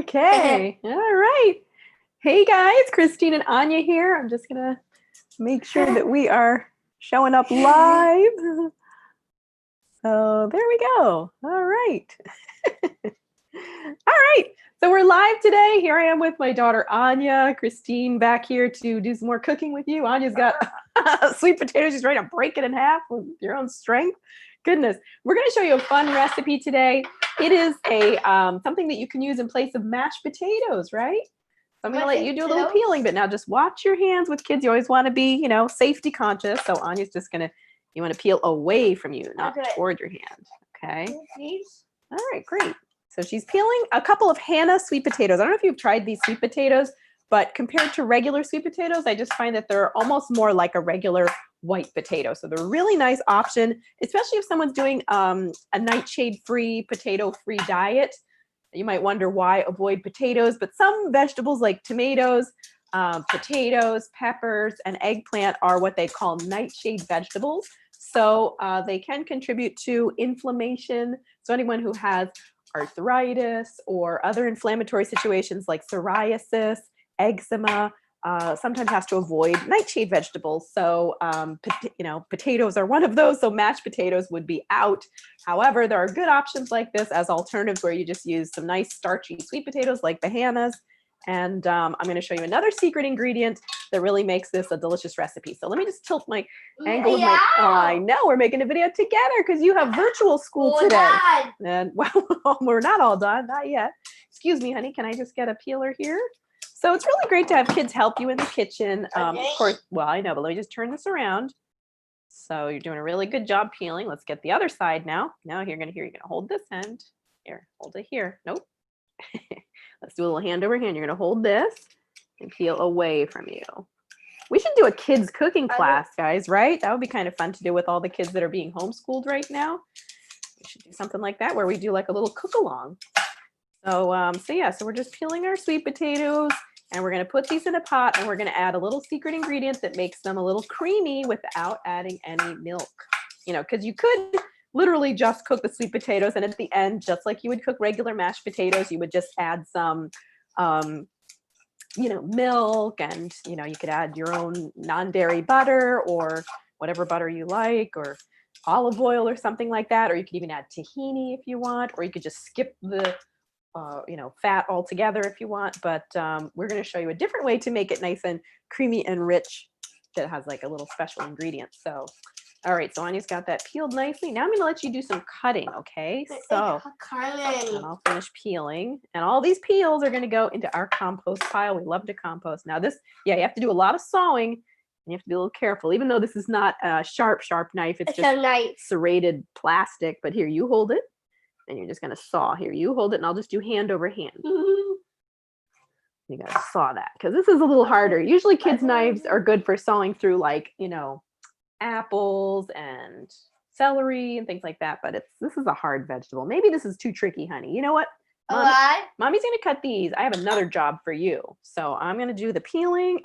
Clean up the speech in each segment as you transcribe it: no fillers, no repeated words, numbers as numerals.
Okay. All right. Hey guys, Christine and Anya here. I'm just gonna make sure that we are showing up live. So there we go. All right. All right. So we're live today. Here I am with my daughter Anya, Christine back here to do some more cooking with you. Anya's got sweet potatoes. She's ready to break it in half with your own strength. Goodness. We're going to show you a fun recipe today. It is a something that you can use in place of mashed potatoes, right? So I'm going to let you do a little peeling, but now just watch your hands with kids. You always want to be, safety conscious. So Anya's just going to, you want to peel away from you, not toward your hand. Okay. All right, great. So she's peeling a couple of Hannah sweet potatoes. I don't know if you've tried these sweet potatoes, but compared to regular sweet potatoes, I just find that they're almost more like a regular white potato. So they're a really nice option, especially if someone's doing a nightshade-free, potato-free diet. You might wonder why avoid potatoes, but some vegetables like tomatoes, potatoes, peppers, and eggplant are what they call nightshade vegetables. So they can contribute to inflammation. So anyone who has arthritis or other inflammatory situations like psoriasis, eczema, sometimes has to avoid nightshade vegetables. So, potatoes are one of those. So mashed potatoes would be out. However, there are good options like this as alternatives where you just use some nice starchy sweet potatoes like the Hannah's. And I'm going to show you another secret ingredient that really makes this a delicious recipe. So let me just tilt my angle. Yeah. I know we're making a video together because you have virtual school today. And well, we're not all done, not yet. Excuse me, honey. Can I just get a peeler here? So it's really great to have kids help you in the kitchen. Of course, well, I know, but let me just turn this around. So you're doing a really good job peeling. Let's get the other side now. Now you're going to hold this end. Here, hold it here. Nope. Let's do a little hand over hand. You're going to hold this and peel away from you. We should do a kids cooking class, guys, right? That would be kind of fun to do with all the kids that are being homeschooled right now. We should do something like that where we do like a little cook along. So we're just peeling our sweet potatoes and we're going to put these in a pot and we're going to add a little secret ingredient that makes them a little creamy without adding any milk. Because you could literally just cook the sweet potatoes and at the end, just like you would cook regular mashed potatoes, you would just add some milk and you could add your own non-dairy butter or whatever butter you like, or olive oil or something like that, or you could even add tahini if you want, or you could just skip the fat altogether if you want. But we're going to show you a different way to make it nice and creamy and rich that has like a little special ingredient. So all right, so Anya's got that peeled nicely. Now I'm going to let you do some cutting, okay? So and I'll finish peeling. And all these peels are going to go into our compost pile. We love to compost. Now this, you have to do a lot of sawing. And you have to be a little careful, even though this is not a sharp knife. It's just serrated plastic. But here, you hold it. And you're just going to saw. Here, you hold it, and I'll just do hand over hand. You got to saw that, because this is a little harder. Usually kids' knives are good for sawing through, like, apples and celery and things like that, but this is a hard vegetable. Maybe this is too tricky, honey. You know what? Mommy's gonna cut these. I have another job for you. So I'm gonna do the peeling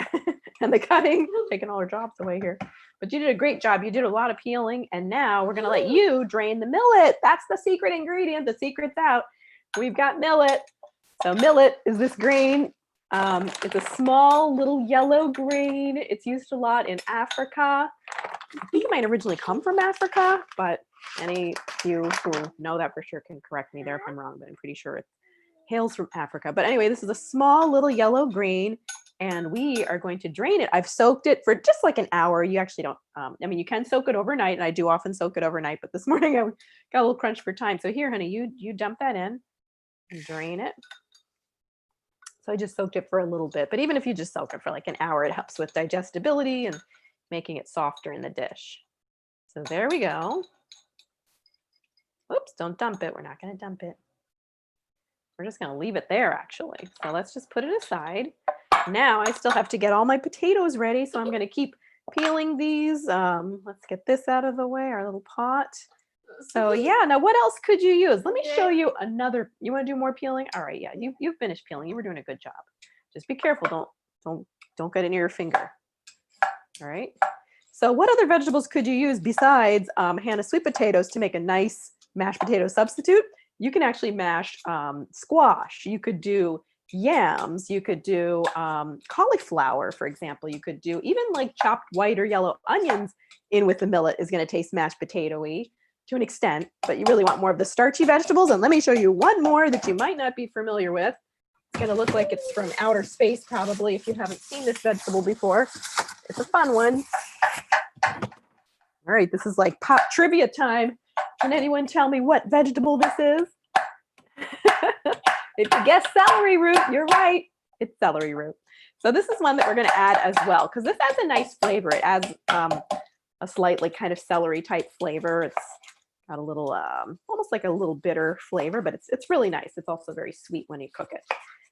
and the cutting, taking all our jobs away here. But you did a great job. You did a lot of peeling, and now we're gonna let you drain the millet. That's the secret ingredient. The secret's out. We've got millet. So millet is this grain. It's a small little yellow grain. It's used a lot in Africa. I think it might originally come from Africa, but any of you who know that for sure can correct me there if I'm wrong, but I'm pretty sure it hails from Africa. But anyway, this is a small little yellow grain, and we are going to drain it. I've soaked it for just like an hour. You actually don't, you can soak it overnight, and I do often soak it overnight, but this morning I got a little crunch for time. So here, honey, you dump that in and drain it. So I just soaked it for a little bit, but even if you just soak it for like an hour, it helps with digestibility and making it softer in the dish. So there we go. Oops, don't dump it. We're not going to dump it. We're just going to leave it there, actually. So let's just put it aside. Now I still have to get all my potatoes ready, so I'm going to keep peeling these. Let's get this out of the way, our little pot. So yeah, now what else could you use? Let me show you another. You want to do more peeling? All right, yeah, you finished peeling. You were doing a good job. Just be careful. Don't get it near your finger. All right. So what other vegetables could you use besides Hannah sweet potatoes to make a nice mashed potato substitute? you can actually mash squash. You could do yams. You could do cauliflower, for example. You could do even like chopped white or yellow onions in with the millet is going to taste mashed potato-y to an extent, but you really want more of the starchy vegetables. And let me show you one more that you might not be familiar with. It's going to look like it's from outer space, probably, if you haven't seen this vegetable before. It's a fun one. All right, this is like pop trivia time. Can anyone tell me what vegetable this is? If you guess celery root, you're right. It's celery root. So this is one that we're going to add as well, because this adds a nice flavor. It adds a slightly kind of celery type flavor. It's got a little, almost like a little bitter flavor, but it's really nice. It's also very sweet when you cook it.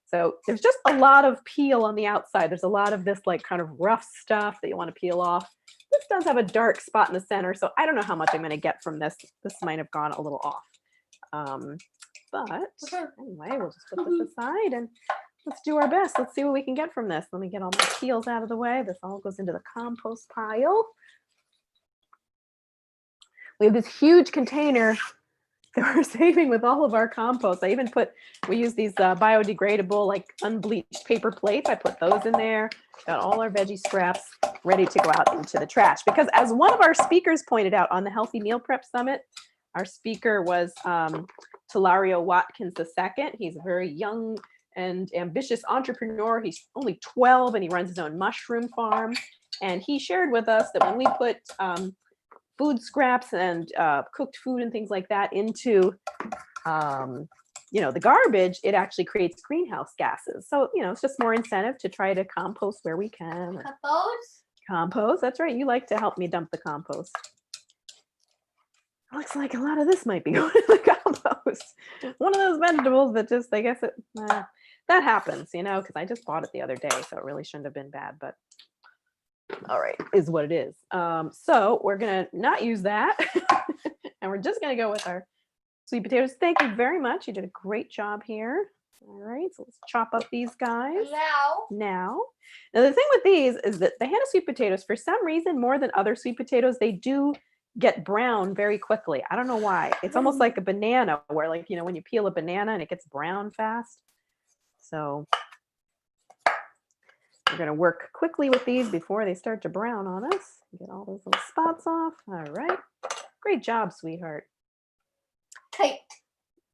So there's just a lot of peel on the outside. There's a lot of this like kind of rough stuff that you want to peel off. This does have a dark spot in the center, so I don't know how much I'm going to get from this. This might have gone a little off. But anyway, we'll just put this aside and let's do our best. Let's see what we can get from this. Let me get all my peels out of the way. This all goes into the compost pile. We have this huge container that we're saving with all of our compost. I even we use these biodegradable, like unbleached paper plates. I put those in there. Got all our veggie scraps ready to go out into the trash. Because as one of our speakers pointed out on the Healthy Meal Prep Summit, our speaker was Talario Watkins II. He's a very young and ambitious entrepreneur. He's only 12 and he runs his own mushroom farm. And he shared with us that when we put food scraps and cooked food and things like that into, the garbage, it actually creates greenhouse gases. So, it's just more incentive to try to compost where we can. Compost, that's right. You like to help me dump the compost. Looks like a lot of this might be going to the compost. One of those vegetables that just, I guess that happens, because I just bought it the other day, so it really shouldn't have been bad, but all right, is what it is. So we're gonna not use that, and we're just gonna go with our sweet potatoes. Thank you very much. You did a great job here. All right, so let's chop up these guys. Now the thing with these is that the Hannah sweet potatoes, for some reason, more than other sweet potatoes, they do get brown very quickly. I don't know why. It's almost like a banana, where like, when you peel a banana and it gets brown fast. So we're going to work quickly with these before they start to brown on us. Get all those little spots off. All right. Great job, sweetheart.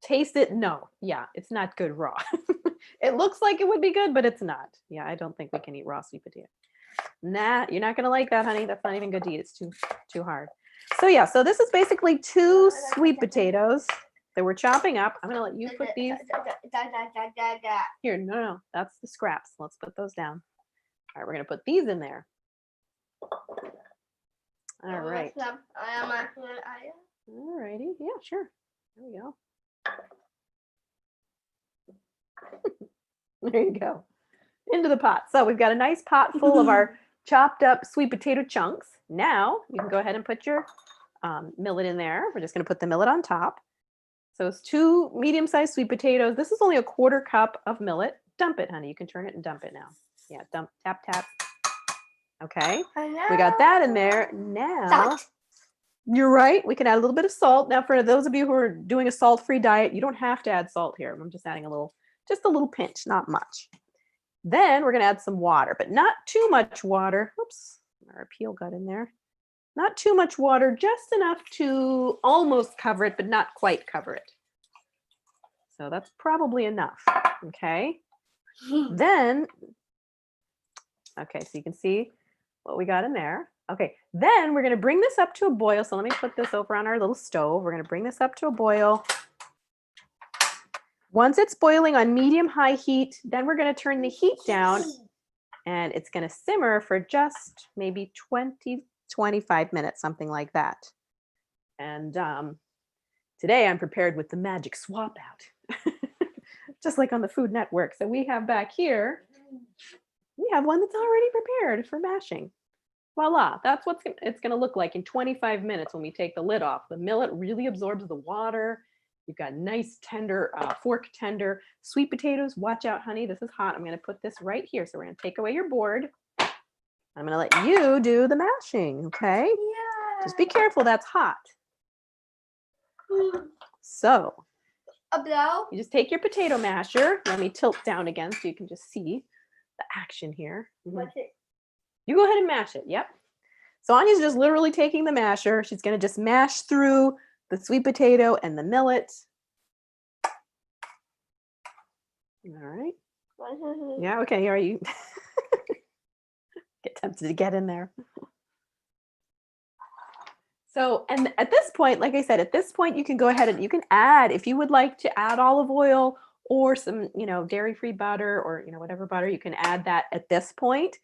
Taste it? No. Yeah, it's not good raw. It looks like it would be good, but it's not. Yeah, I don't think we can eat raw sweet potato. Nah, you're not going to like that, honey. That's not even good to eat. It's too hard. So yeah, so this is basically 2 sweet potatoes that we're chopping up. I'm going to let you put these. Here, no, that's the scraps. Let's put those down. All right, we're going to put these in there. All right. All righty. Yeah, sure. There we go. There you go. Into the pot. So we've got a nice pot full of our chopped up sweet potato chunks. Now you can go ahead and put your millet in there. We're just going to put the millet on top. So it's 2 medium-sized sweet potatoes. This is only a 1/4 cup of millet. Dump it, honey. You can turn it and dump it now. Yeah, dump, tap, tap. Okay, we got that in there. Now, you're right. We can add a little bit of salt. Now, for those of you who are doing a salt-free diet, you don't have to add salt here. I'm just adding just a little pinch, not much. Then we're going to add some water, but not too much water. Oops, our peel got in there. Not too much water, just enough to almost cover it, but not quite cover it. So that's probably enough. Okay. Then, okay, so you can see what we got in there. Okay, then we're going to bring this up to a boil. So let me put this over on our little stove. We're going to bring this up to a boil. Once it's boiling on medium-high heat, then we're going to turn the heat down, and it's going to simmer for just maybe 20-25 minutes, something like that. And today I'm prepared with the magic swap out, just like on the Food Network. So we have back here, we have one that's already prepared for mashing. Voila, that's what it's going to look like in 25 minutes when we take the lid off. The millet really absorbs the water. You've got nice tender, fork tender sweet potatoes. Watch out, honey, this is hot. I'm going to put this right here. So we're going to take away your board. I'm going to let you do the mashing, okay? Yeah. Just be careful, that's hot. So Blow. You just take your potato masher. Let me tilt down again so you can just see the action here. What's it? You go ahead and mash it. Yep. So Anya's just literally taking the masher. She's going to just mash through the sweet potato and the millet. All right. Yeah, okay. Are you get tempted to get in there? So, and at this point, like I said, at this point, you can go ahead and you can add, if you would like to add olive oil or some, dairy-free butter or, whatever butter, you can add that at this point.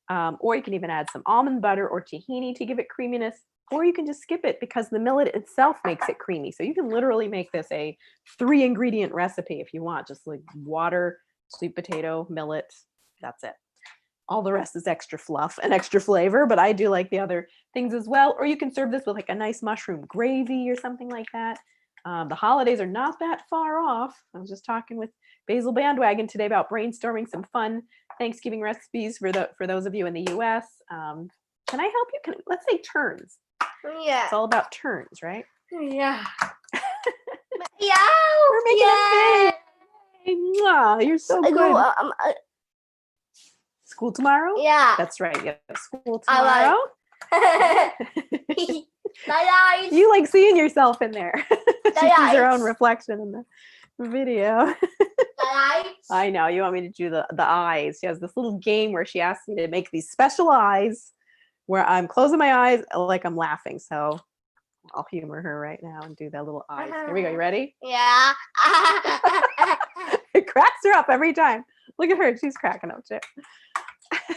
Or you can even add some almond butter or tahini to give it creaminess, or you can just skip it because the millet itself makes it creamy. So you can literally make this a 3-ingredient recipe if you want, just like water, sweet potato, millet, that's it. All the rest is extra fluff and extra flavor, but I do like the other things as well. Or you can serve this with like a nice mushroom gravy or something like that. The holidays are not that far off. I was just talking with Basil Bandwagon today about brainstorming some fun Thanksgiving recipes for those of you in the US. Can I help you? Let's say turns. Yeah. It's all about turns, right? Yeah. We're making a thing. Mwah, you're so good. School tomorrow? Yeah. That's right. Yeah, school tomorrow. Nice. You like seeing yourself in there. She sees her own Nice. reflection in the video. Nice. I know. You want me to do the eyes. She has this little game where she asks me to make these special eyes where I'm closing my eyes like I'm laughing. So I'll humor her right now and do that little eyes. Here we go. You ready? Yeah. It cracks her up every time. Look at her. She's cracking up too.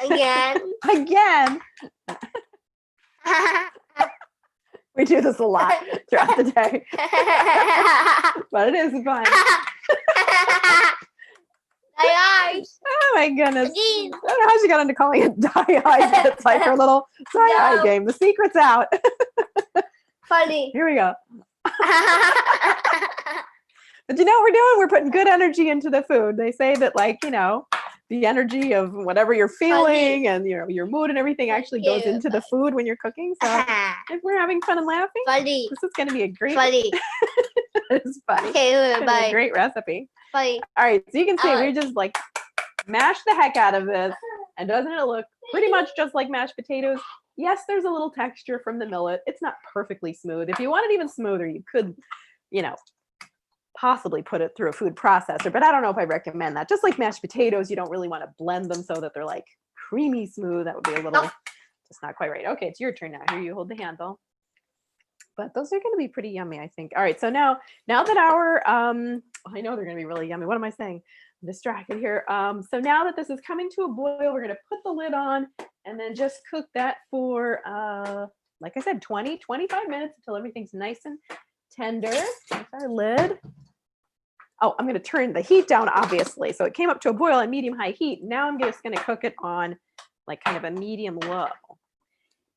Again. Again. We do this a lot throughout the day. But it is fun. Nice. Oh my goodness. Again. I don't know how she got into calling it die eyes. It's like her little die eye No. game. The secret's out. Funny. Here we go. But you know what we're doing? We're putting good energy into the food. They say that, like, the energy of whatever you're feeling and your mood and everything actually goes into the food when you're cooking. So if we're having fun and laughing, Funny. this is going to be a great. Funny. It's funny. Okay, It's a bye. great recipe. Funny. All right, so you can see we just like mash the heck out of this, and doesn't it look pretty much just like mashed potatoes? Yes, there's a little texture from the millet. It's not perfectly smooth. If you want it even smoother, you could, possibly put it through a food processor, but I don't know if I recommend that. Just like mashed potatoes, you don't really want to blend them so that they're like creamy smooth. That would be a little just not quite right. Okay, it's your turn now. Here, you hold the handle. But those are going to be pretty yummy, I think. All right, so now that our I know they're going to be really yummy. What am I saying? I'm distracted here. So now that this is coming to a boil, we're going to put the lid on and then just cook that for like I said, 20-25 minutes until everything's nice and tender. There's our lid. Oh, I'm going to turn the heat down, obviously. So it came up to a boil on medium-high heat. Now I'm just going to cook it on like kind of a medium-low.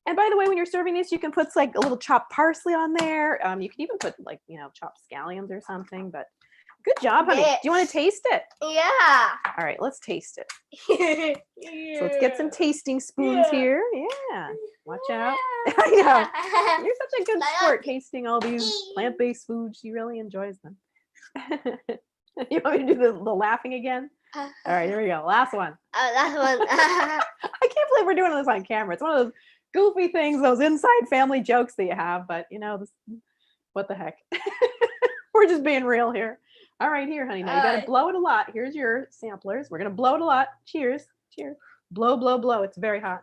And by the way, when you're serving this, you can put like a little chopped parsley on there. You can even put like, chopped scallions or something. But good job, honey. Yes. Do you want to taste it? Yeah. All right, let's taste it. So let's get some tasting spoons here. Yeah, watch out. I know. You're such a good sport tasting all these plant-based foods. She really enjoys them. You want me to do the laughing again? All right, here we go. Last one. Last one. I can't believe we're doing this on camera. It's one of those goofy things, those inside family jokes that you have, but what the heck? We're just being real here. All right, here, honey. Now you got to blow it a lot. Here's your samplers. We're going to blow it a lot. Cheers. Cheers. Blow, blow, blow. It's very hot.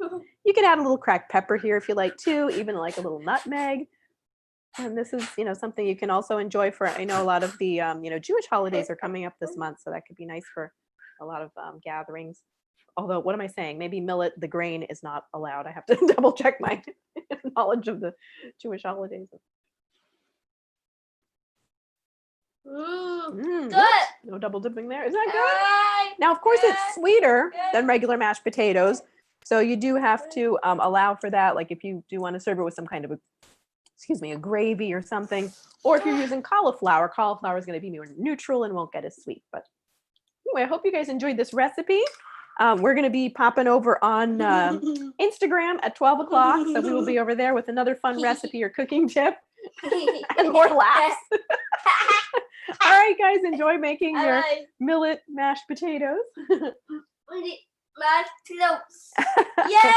You can add a little cracked pepper here if you like too, even like a little nutmeg. And this is, something you can also enjoy for, I know a lot of the, Jewish holidays are coming up this month, so that could be nice for a lot of gatherings. Although, what am I saying? Maybe millet, the grain, is not allowed. I have to double check my knowledge of the Jewish holidays. Good. No double dipping there. Isn't that good? Now, of course, it's sweeter than regular mashed potatoes. So you do have to allow for that. Like if you do want to serve it with some kind of a gravy or something. Or if you're using cauliflower is going to be more neutral and won't get as sweet. But anyway, I hope you guys enjoyed this recipe. We're going to be popping over on Instagram at 12 o'clock. So we will be over there with another fun recipe or cooking tip. And more laughs. All right, guys, enjoy making your Alright. millet mashed potatoes. Mashed potatoes. Yay!